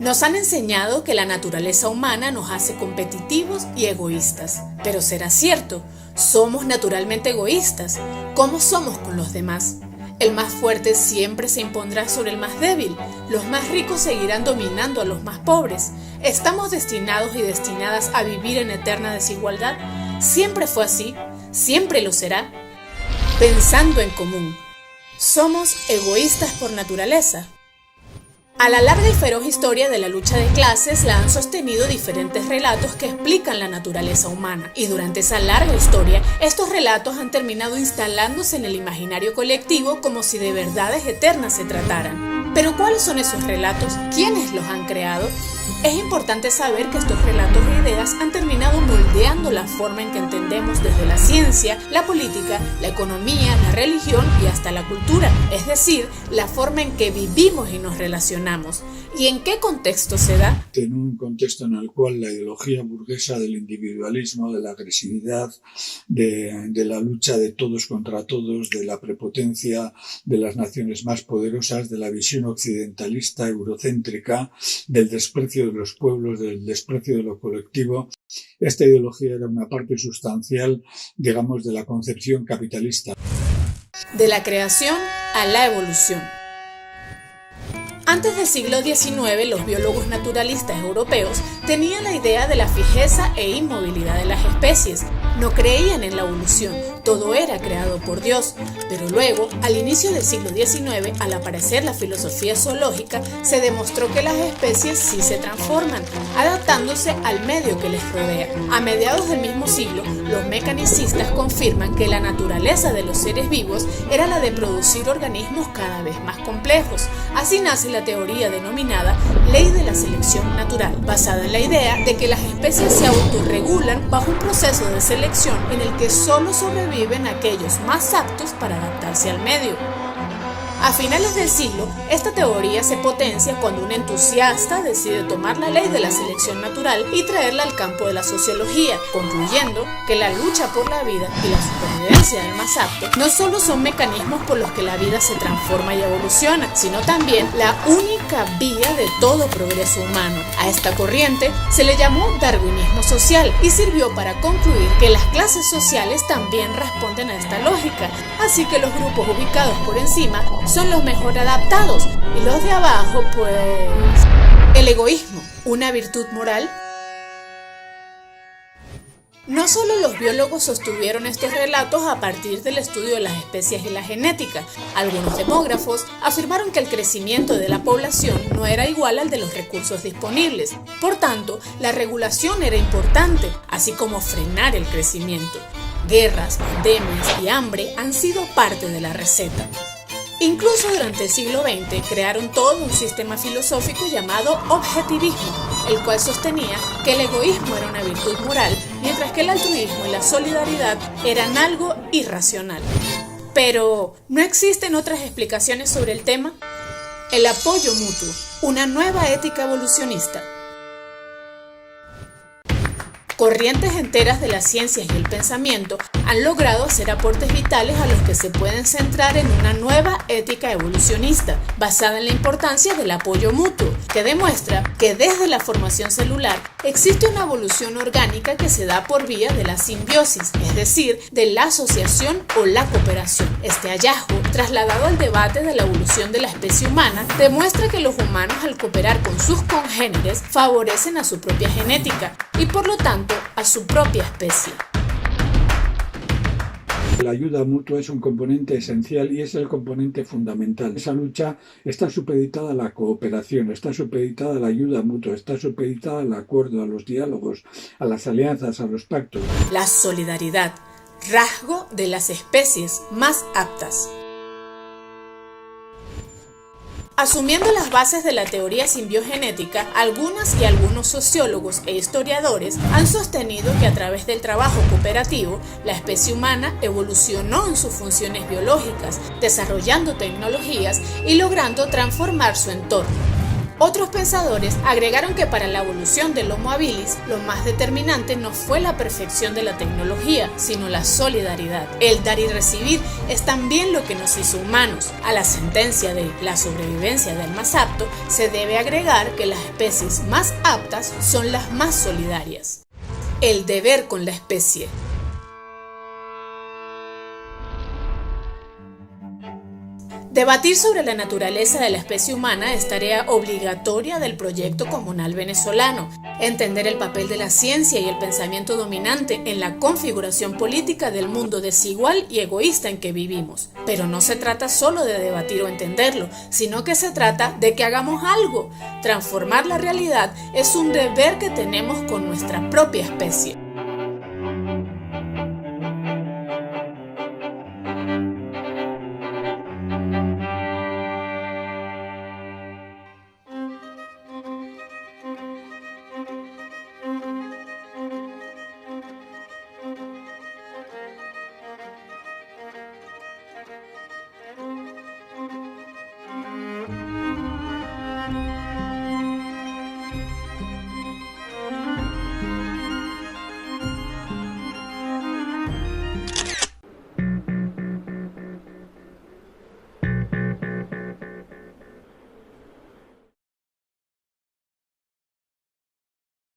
Nos han enseñado que la naturaleza humana nos hace competitivos y egoístas. Pero ¿será cierto? ¿Somos naturalmente egoístas? ¿Cómo somos con los demás? El más fuerte siempre se impondrá sobre el más débil. Los más ricos seguirán dominando a los más pobres. ¿Estamos destinados y destinadas a vivir en eterna desigualdad? ¿Siempre fue así? ¿Siempre lo será? Pensando en común. ¿Somos egoístas por naturaleza? A la larga y feroz historia de la lucha de clases la han sostenido diferentes relatos que explican la naturaleza humana. Y durante esa larga historia, estos relatos han terminado instalándose en el imaginario colectivo como si de verdades eternas se trataran. Pero ¿cuáles son esos relatos? ¿Quiénes los han creado? Es importante saber que estos relatos e ideas han terminado moldeando la forma en que entendemos desde la ciencia, la política, la economía, la religión y hasta la cultura, es decir, la forma en que vivimos y nos relacionamos. ¿Y en qué contexto se da? En un contexto en el cual la ideología burguesa del individualismo, de la agresividad, de la lucha de todos contra todos, de la prepotencia de las naciones más poderosas, de la visión occidentalista, eurocéntrica, del desprecio de los pueblos, del desprecio de lo colectivo. Esta ideología era una parte sustancial, digamos, de la concepción capitalista. De la creación a la evolución. Antes del siglo XIX, los biólogos naturalistas europeos tenían la idea de la fijeza e inmovilidad de las especies. No creían en la evolución, todo era creado por Dios. Pero luego, al inicio del siglo XIX, al aparecer la filosofía zoológica, se demostró que las especies sí se transforman, adaptándose al medio que les rodea. A mediados del mismo siglo, los mecanicistas confirman que la naturaleza de los seres vivos era la de producir organismos cada vez más complejos. Así nace la teoría denominada Ley de la Selección Natural, basada en la idea de que las especies se autorregulan bajo un proceso de selección en el que solo sobreviven aquellos más aptos para adaptarse al medio. A finales del siglo, esta teoría se potencia cuando un entusiasta decide tomar la ley de la selección natural y traerla al campo de la sociología, concluyendo que la lucha por la vida y la supervivencia del más apto no solo son mecanismos por los que la vida se transforma y evoluciona, sino también la única vía de todo progreso humano. A esta corriente se le llamó darwinismo social y sirvió para concluir que las clases sociales también responden a esta lógica, así que los grupos ubicados por encima son los mejor adaptados y los de abajo, pues... El egoísmo, ¿una virtud moral? No solo los biólogos sostuvieron estos relatos a partir del estudio de las especies y la genética. Algunos demógrafos afirmaron que el crecimiento de la población no era igual al de los recursos disponibles. Por tanto, la regulación era importante, así como frenar el crecimiento. Guerras, pandemias y hambre han sido parte de la receta. Incluso durante el siglo XX crearon todo un sistema filosófico llamado objetivismo, el cual sostenía que el egoísmo era una virtud moral, mientras que el altruismo y la solidaridad eran algo irracional. Pero, ¿no existen otras explicaciones sobre el tema? El apoyo mutuo, una nueva ética evolucionista. Corrientes enteras de las ciencias y el pensamiento han logrado hacer aportes vitales a los que se pueden centrar en una nueva ética evolucionista, basada en la importancia del apoyo mutuo, que demuestra que desde la formación celular existe una evolución orgánica que se da por vía de la simbiosis, es decir, de la asociación o la cooperación. Este hallazgo, trasladado al debate de la evolución de la especie humana, demuestra que los humanos al cooperar con sus congéneres favorecen a su propia genética y por lo tanto a su propia especie. La ayuda mutua es un componente esencial y es el componente fundamental. Esa lucha está supeditada a la cooperación, está supeditada a la ayuda mutua, está supeditada al acuerdo, a los diálogos, a las alianzas, a los pactos. La solidaridad, rasgo de las especies más aptas. Asumiendo las bases de la teoría simbiogenética, algunas y algunos sociólogos e historiadores han sostenido que a través del trabajo cooperativo, la especie humana evolucionó en sus funciones biológicas, desarrollando tecnologías y logrando transformar su entorno. Otros pensadores agregaron que para la evolución del Homo habilis, lo más determinante no fue la perfección de la tecnología, sino la solidaridad. El dar y recibir es también lo que nos hizo humanos. A la sentencia de la sobrevivencia del más apto, se debe agregar que las especies más aptas son las más solidarias. El deber con la especie. Debatir sobre la naturaleza de la especie humana es tarea obligatoria del proyecto comunal venezolano. Entender el papel de la ciencia y el pensamiento dominante en la configuración política del mundo desigual y egoísta en que vivimos. Pero no se trata solo de debatir o entenderlo, sino que se trata de que hagamos algo. Transformar la realidad es un deber que tenemos con nuestra propia especie.